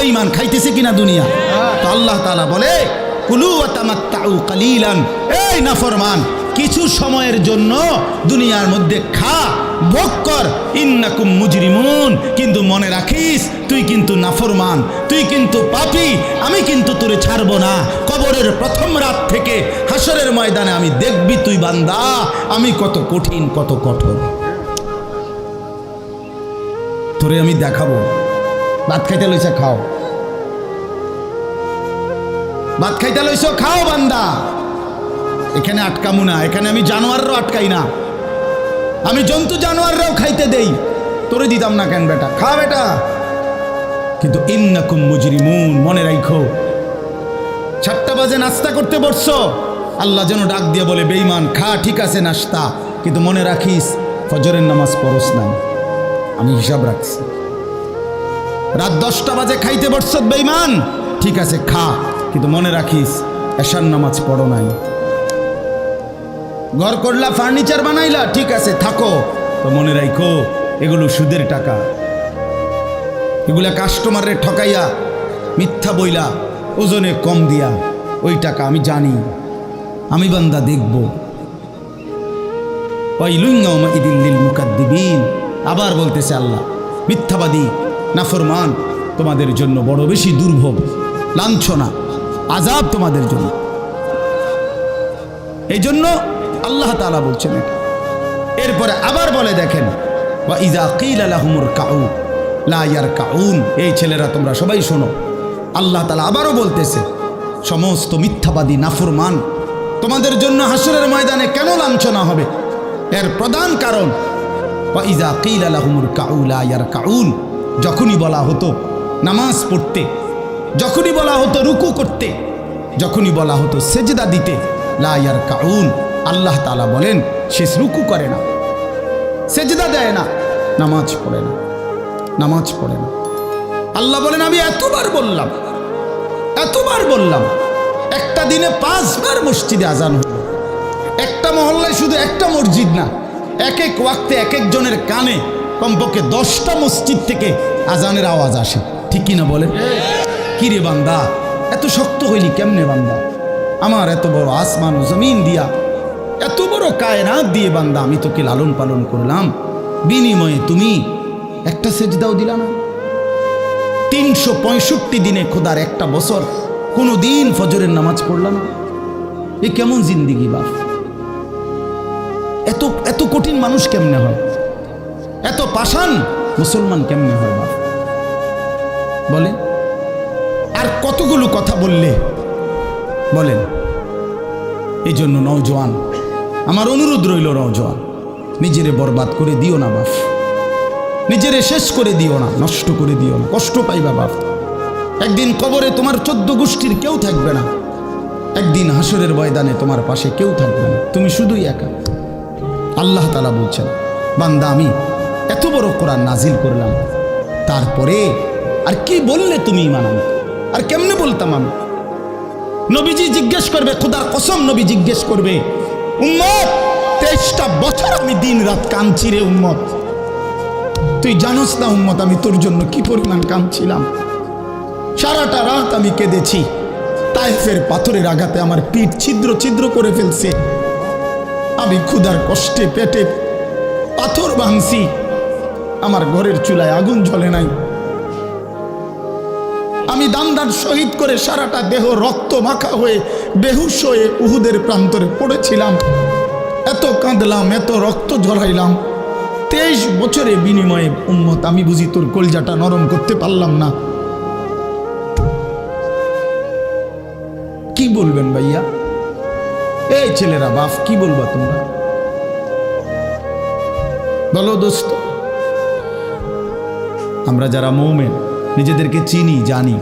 বেঈমান খাইতেছে কিনা দুনিয়া? তো আল্লাহ তাআলা বলে কুলু ওয়া তামাত্তাউ কালিলান, এই নাফরমান কিছু সময়ের জন্য দুনিয়ার মধ্যে খা, ভোগ কর, ইন্নাকুম মুজরিমুন, কিন্তু মনে রাখিস তুই কিন্তু নাফরমান, তুই কিন্তু পাপী, আমি কিন্তু তোরে ছাড়বো না। কবরের প্রথম রাত থেকে হাসরের ময়দানে আমি দেখবি তুই বান্দা আমি কত কঠিন কত কঠোর, তোরে আমি দেখাবো। ভাত খাইতে লইছে খাও, ভাত খাইতে লইছো খাও বান্দা, এখানে আটকামু না, এখানে আমি জানোয়াররাও আটকাই না, আমি জন্তু জানোয়াররাও খাইতে দেই, তোরে দিতাম না কেন বেটা, খা বেটা। কিন্তু ইন্নাকুম মুজরিমুন, মনে রাখো 7টা বাজে নাস্তা করতে বসছো, আল্লাহ যেন ডাক দিয়ে বলে বেঈমান খা, ঠিক আছে নাস্তা, কিন্তু মনে রাখিস ফজরের নামাজ পড়স নাই, আমি হিসাব রাখছি। রাত 10টা বাজে খাইতে বসছ বেঈমান, ঠিক আছে খা, কিন্তু মনে রাখিস এশার নামাজ পড়ো নাই। ঘর করলা, ফার্নিচার বানাইলা, ঠিক আছে থাকো, তো মনে রাখো এগুলো সুদের টাকা, এগুলা কাস্টমারের ঠকাইয়া মিথ্যা বইলা ওজনে কম দিয়া ওই টাকা আমি জানি, আমি বান্দা দেখব। ওয়াইলুন ইয়াউমাইযিল লিল মুকাদ্দিবিন, আবার বলতেছে আল্লাহ মিথ্যাবাদী নাফরমান তোমাদের জন্য বড় বেশি দুর্ভোগ, লাঞ্ছনা, আযাব তোমাদের জন্য। এই জন্য আল্লাহ তাআলা বলছেন। এরপরে আবার বলে দেখেন ওয়া ইযা কিলা লাহুমুর কাউ লা ইয়ারকাউন, এই ছেলেরা তোমরা সবাই শোনো, আল্লাহ তাআলা আবারও বলতেছে সমস্ত মিথ্যাবাদী নাফরমান তোমাদের জন্য হাসরের ময়দানে কেন লাঞ্ছনা হবে, এর প্রধান কারণ ওয়া ইযা কিলা লাহুমুর কাউ লা ইয়ারকাউন, যখনই বলা হতো নামাজ পড়তে, যখনই বলা হতো রুকু করতে, যখনই বলা হতো সেজদা দিতে, লা ইয়ারকাউন, আল্লাহ তাআলা বলেন সে রুকু করে না, সেজদা দেয় না, নামাজ পড়ে না, নামাজ পড়ে না। আল্লাহ বলেন আমি এতবার বললাম, এতবার বললাম, একটা দিনে 5 বার মসজিদে আজান হলো, একটা মহল্লায় শুধু একটা মসজিদ না, এক এক ওয়াক্তে এক একজনের কানে কমপক্ষে 10টা মসজিদ থেকে আজানের আওয়াজ আসে, ঠিক কিনা বলেন? কি রে বান্দা এত শক্ত হইলি কেমনে বান্দা, আমার এত বড় আসমান ও জমিন দিয়া, এত বড় কায়নাত দিয়ে বান্দা আমি তোকে লালন পালন করলাম, বিনিময়ে তুমি একটা সেজদাও দিলা না। 365 দিনে খোদার একটা বছর কোনো দিন ফজরের নামাজ পড়লা না, এ কেমন জিন্দিগি বাপ? এত এত কঠিন মানুষ কেমনে হয়, এত পাষাণ মুসলমান কেমনে হয় বাপ বলেন? আর কতগুলো কথা বললে বলেন। এই জন্য নওজোয়ান আমার অনুরোধ রইল, নওজোয়ান নিজেরে বরবাদ করে দিও না বাপ, নিজেরে শেষ করে দিও না, নষ্ট করে দিও না, কষ্ট পাইবা বাপ। একদিন কবরে তোমার 14 গোষ্ঠীর কেউ থাকবে না, একদিন হাসরের ময়দানে তোমার পাশে কেউ থাকবে না, তুমি শুধুই একা। আল্লাহ তাআলা বলছেন বান্দা আমি এত বড় কোরআন নাজিল করলাম, তারপরে আর কি বললে তুমি ঈমান আনো, আর কেমনে বলতাম আমি? নবীজি জিজ্ঞেস করবে, খোদার কসম নবী জিজ্ঞেস করবে, উম্মত 23টা বছর আমি দিন রাত কাঁদছি রে উম্মত, তুই জানোস না উম্মত আমি তোর জন্য কি পরিমাণ কাঁদছিলাম, সারাটা রাত আমি কেঁদেছি, তায়েফের পাথরের আঘাতে আমার পিঠ ছিদ্র ছিদ্র করে ফেলছে, আমি ক্ষুধার কষ্টে পেটে পাথর ভাঙছি, আমার ঘরের চুলায় আগুন জ্বলে নাই, আমি দান শহীদ করে সারাটা দেহ রক্ত মাখা হয়ে বেহুশ হয়ে উহুদের প্রান্তরে পড়েছিলাম, এত কাঁদলাম, এত রক্ত ঝরাইলাম, 23 বছরের বিনিময়ে উম্মত আমি বুঝি তোর কলজাটা নরম করতে পারলাম না। কি বলবেন ভাইয়া? এই ছেলেরা বাপ কি বলবা তোমরা বলো দোস্ত? আমরা যারা মুমিন নিজেদেরকে চিনি, জানি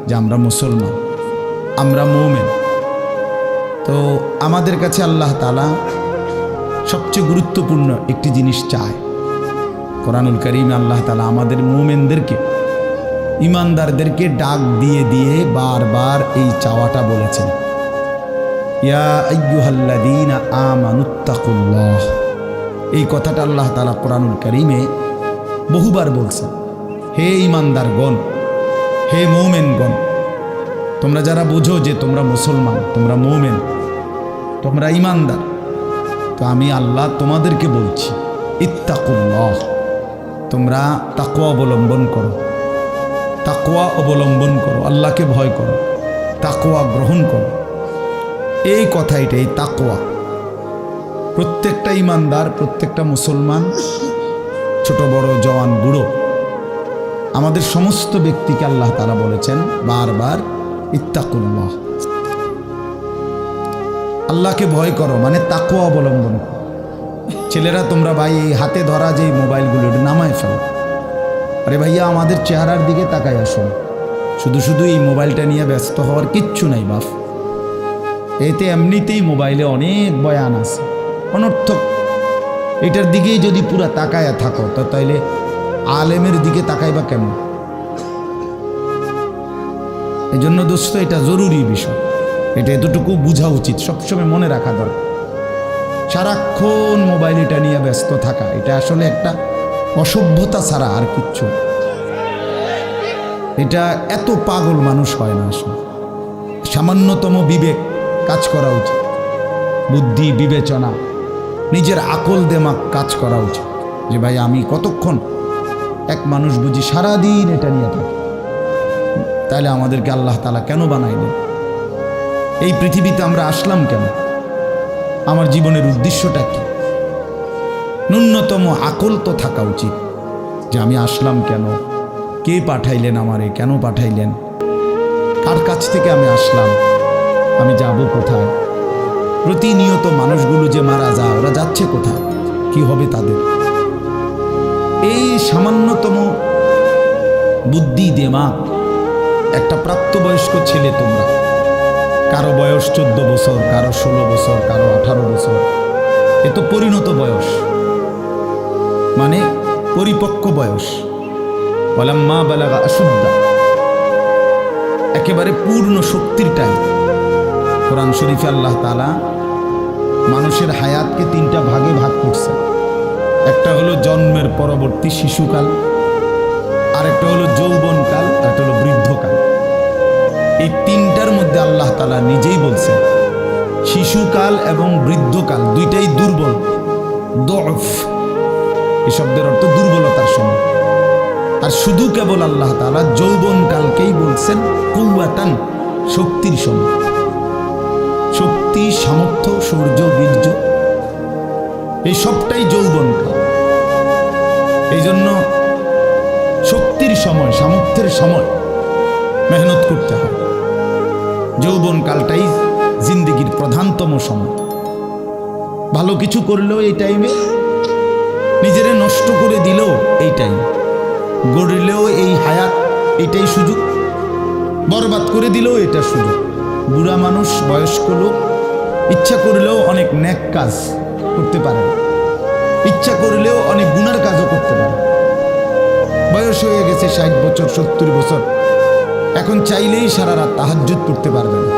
যে আমরা মুসলমান, আমরা মুমিন, তো আমাদের কাছে আল্লাহ তাআলা সবচেয়ে গুরুত্বপূর্ণ একটি জিনিস চায়। কোরআনুল কারীমে আল্লাহ তাআলা আমাদের মুমিনদেরকে, ইমানদারদেরকে ডাক দিয়ে দিয়ে বারবার এই চাওয়াটা বলেছেন, ইয়া আইয়ুহাল্লাযীনা আমানুত্তাকুল্লাহ। এই কথাটা আল্লাহ তাআলা কোরআনুল কারীমে বহুবার বলছেন, হে ইমানদারগণ, হে মুমিনগণ, তোমরা যারা বুঝো যে তোমরা মুসলমান, তোমরা মুমিন, তোমরা ঈমানদার, তো আমি আল্লাহ তোমাদেরকে বলছি, ইত্তাকুল্লাহ, তোমরা তাকওয়া অবলম্বন করো, তাকওয়া অবলম্বন করো, আল্লাহকে ভয় করো, তাকওয়া গ্রহণ করো। এই কথাইটা, এই তাকওয়া প্রত্যেকটা ঈমানদার, প্রত্যেকটা মুসলমান, ছোট বড়, জওয়ান বুড়ো, আমাদের সমস্ত ব্যক্তিকে আল্লাহ তাআলা বলেছেন বারবার, ইত্তাকুল্লাহ, আল্লাহকে ভয় করো, মানে তাকওয়া অবলম্বন করো। ছেলেরা তোমরা ভাই এই হাতে ধরা যে মোবাইলগুলো নামায় ফেলো। আরে ভাইয়া, আমাদের চেহারার দিকে তাকায় আসুন। শুধু শুধু এই মোবাইলটা নিয়ে ব্যস্ত হওয়ার কিচ্ছু নাই বাপ। এতে এমনিতেই মোবাইলে অনেক বয়ান আছে অনর্থক। এটার দিকেই যদি পুরা তাকায়া থাকো তো তাইলে আলেমের দিকে তাকাইবা কেমন? এই জন্য দোস্ত, এটা জরুরি বিষয়, এটা এতটুকু বোঝা উচিত, সবসময় মনে রাখা দরকার। সারাক্ষণ মোবাইল এটা নিয়ে ব্যস্ত থাকা, এটা আসলে একটা অসভ্যতা ছাড়া আর কিচ্ছু। এটা এত পাগল মানুষ হয় না আসলে। সামান্যতম বিবেক কাজ করা উচিত, বুদ্ধি বিবেচনা, নিজের আকল দেমাগ কাজ করা উচিত যে ভাই আমি কতক্ষণ। এক মানুষ বুঝি সারাদিন এটা নিয়ে থাকে, তাহলে আমাদেরকে আল্লাহ তাআলা কেন বানাইলেন? এই পৃথিবীতে আমরা আসলাম কেন? আমার জীবনের উদ্দেশ্যটা কি? ন্যূনতম আকল তো থাকা উচিত যে আমি আসলাম কেন, কে পাঠাইলেন আমারে, কেন পাঠাইলেন, কার কাছ থেকে আমি আসলাম, আমি যাব কোথায়। প্রতিনিয়ত মানুষগুলো যে মারা যায়, ওরা যাচ্ছে কোথায়, কি হবে তাদের? এই সামান্যতম বুদ্ধি দেমাগ একটা প্রাপ্তবয়স্ক ছেলে, তোমরা কারো বয়স 14 বছর, কারো 16 বছর, কারো 18 বছর, এ তো পরিণত বয়স, মানে পরিপক্ক বয়স। ওয়ালাম্মা বালাগা আশুদ্দা, একেবারে পূর্ণ শক্তির টাইম। কোরআন শরীফে আল্লাহ তাআলা মানুষের হায়াতকে 3টা ভাগে ভাগ করছে। একটা হলো জন্মের পরবর্তী শিশুকাল, আরেকটা হলো যৌবনকাল, আরেকটা হলো বৃদ্ধকাল। এই 3টার মধ্যে আল্লাহ তাআলা নিজেই বলছেন শিশুকাল এবং বৃদ্ধকাল দুইটাই দুর্বল, দফ। এই শব্দের অর্থ দুর্বলতার সময়। আর শুধু কেবল আল্লাহ তাআলা যৌবনকালকেই বলছেন কুওয়াতান, শক্তির সময়। শক্তি, সামর্থ্য, শৌর্য, বীর্য, এই সবটাই যৌবনকাল। এই জন্য শক্তির সময়, সামর্থ্যের সময় মেহনত করতে হয়। যৌবনকালটাই জিন্দেগির প্রধানতম সময়। ভালো কিছু করলেও এই টাইমে, নিজেরে নষ্ট করে দিলেও এই টাইম, গড়লেও এই হায়াত, এটাই সুযোগ, বরবাদ করে দিলেও এটা সুযোগ। বুড়া মানুষ, বয়স্ক লোক ইচ্ছা করলেও অনেক নেক কাজ করতে পারে, ইচ্ছা করলেও অনেক গুনার কাজও করতে পারে। বয়স হয়ে গেছে 60 বছর, 70 বছর, এখন চাইলেই সারা রাত তাহাজ্জুদ পড়তে পারবে না,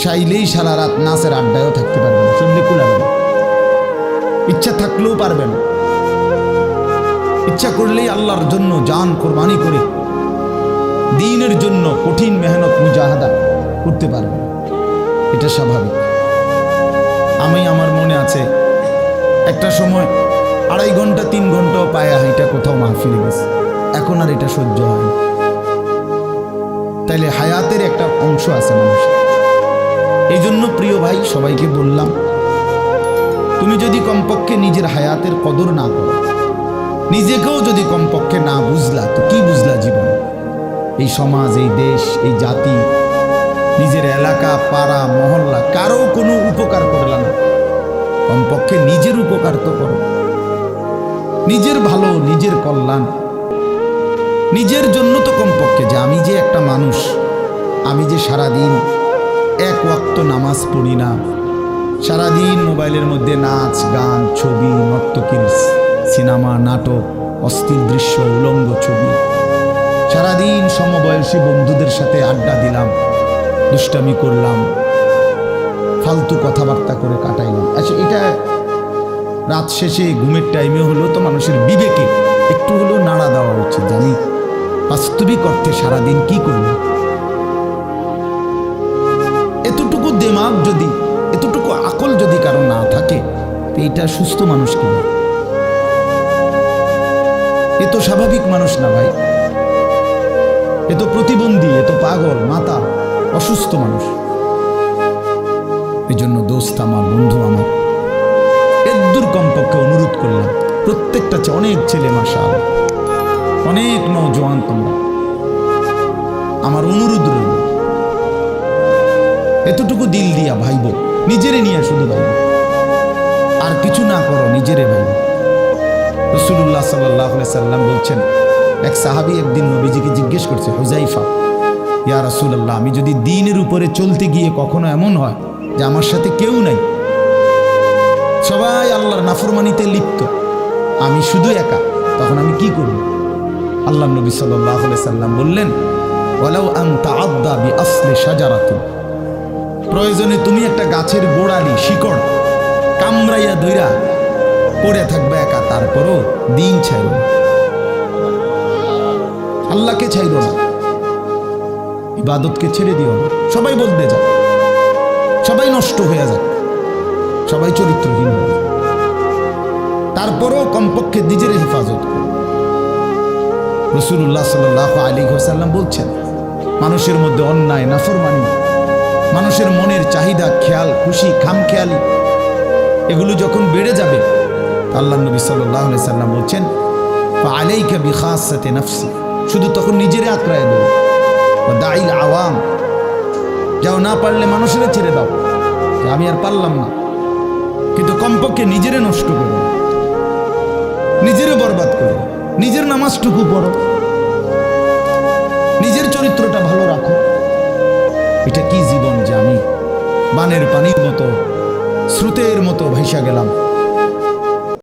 চাইলেই সারা রাত নাচের আড্ডায়ও থাকতে পারবে না, চললে কুলাবে না। ইচ্ছা থাকলেও পারবে না। ইচ্ছা করলেই আল্লাহর জন্য জান কোরবানি করে দ্বীনের জন্য কঠিন মেহনত মুজাহাদা করতে পারবে না। এটা স্বাভাবিক। আমার মনে আছে একটা সময় 2.5 ঘন্টা 3 ঘন্টাও পায়ে হাইটা কোথাও মাহফিলে গেছে, এখন আর এটা সহ্য হয় না। তাইলে হায়াতের একটা অংশ আছে মানুষের। এই জন্য প্রিয় ভাই, সবাইকে বললাম, তুমি যদি কমপক্ষে নিজের হায়াতের কদর না করো, নিজেকেও যদি কমপক্ষে না বুঝলা, তো কি বুঝলা জীবন? এই সমাজ, এই দেশ, এই জাতি, নিজের এলাকা, পাড়া, মহল্লা, কারো কোনো উপকার করলা না। কমপক্ষে নিজের উপকার তো করো, নিজের ভালো, নিজের কল্যাণ, নিজের জন্য তো কমপক্ষে, যে আমি যে একটা মানুষ, আমি যে সারাদিন 1 ওয়াক্ত নামাজ পড়ি না, সারাদিন মোবাইলের মধ্যে নাচ, গান, ছবি, নর্তকীর সিনেমা, নাটক, অস্থির দৃশ্য, উলঙ্গ ছবি, সারাদিন সমবয়সী বন্ধুদের সাথে আড্ডা দিলাম, দুষ্টামি করলাম, ফালতু কথাবার্তা করে কাটাইলাম। আচ্ছা, এটা রাত শেষে ঘুমের টাইমে হলেও তো মানুষের বিবেকে একটু হলেও নাড়া দেওয়া উচিত, জানি বাস্তবিক অর্থে সারাদিন কি করবে? এতটুকু দিমাগ যদি, এতটুকু আকল যদি কারো না থাকে, তো এটা সুস্থ মানুষ কি? এ তো স্বাভাবিক মানুষ না ভাই, এ তো প্রতিবন্ধী, এ তো পাগল, মাতা, অসুস্থ মানুষ। এই জন্য দোস্ত আমার, বন্ধু আমার, এর কমপক্ষে অনুরোধ করলাম, প্রত্যেকটা অনেক ছেলে মাশাআল্লাহ, অনেক নওজোয়ান, তোমরা আমার অনুরোধ রইল, এতটুকু দিল দিয়া ভাইব, নিজেরে নিয়ে শুধু ভাইব, আর কিছু না করো, নিজেরে ভাইব। রাসূলুল্লাহ সাল্লাল্লাহু আলাইহি সাল্লাম বলছেন, এক সাহাবী একদিন নবীজিকে জিজ্ঞেস করছে, হুযাইফা, ইয়া রাসূলুল্লাহ, আমি যদি দ্বীনের উপরে চলতে গিয়ে কখনো এমন হয় যে আমার সাথে কেউ নাই, সবাই আল্লাহর নাফরমানিতে লিপ্ত, আমি শুধু একা, তখন আমি কি করব? আল্লাহ নবী সাল্লাল্লাহু আলাইহি সাল্লাম বললেন, ওয়ালাউ আন তাআদ্দা বিআসলি শাজারাতিন, প্রয়োজনে তুমি একটা গাছের গোড়ালি, শিকড় কামড়াইয়া ধইরা পড়ে থাকবে একা, তারপরও দিন ছাইরো না, আল্লাহকে ছাইরো না, ইবাদতকে ছেড়ে দিও না। সবাই বলতে যায়, সবাই নষ্ট হয়ে যায়, সবাই চরিত্রহীন হয়ে যায়, তারপরও কমপক্ষে নিজের হেফাজত করো। রাসূলুল্লাহ সাল্লাল্লাহু আলাইহি ওয়াসাল্লাম বলছেন, মানুষের মধ্যে অন্যায়, নাফরমানি, মানুষের মনের চাহিদা, খেয়াল খুশি, খামখেয়ালি, এগুলো যখন বেড়ে যাবে, আল্লাহ নবী সাল্লাল্লাহু আলাইহি সাল্লাম বলছেন, ফাআলাইকা বিখাসাতি নাফসি, শুধু তখন নিজেরে আঁকড়ায় দাও, ওয়া দাইল আওয়াম, যাও, না পারলে মানুষের ছেড়ে দাও, যে আমি আর পারলাম না, কিন্তু কমপক্ষে নিজেরে নষ্ট করো, নিজেরে বরবাদ করো, নিজের নামাজটুকু পড়ো, নিজের চরিত্রটা ভালো রাখো। এটা কি জীবন যে আমি বানের পানির মতো, স্রোতের মতো ভাইসা গেলাম,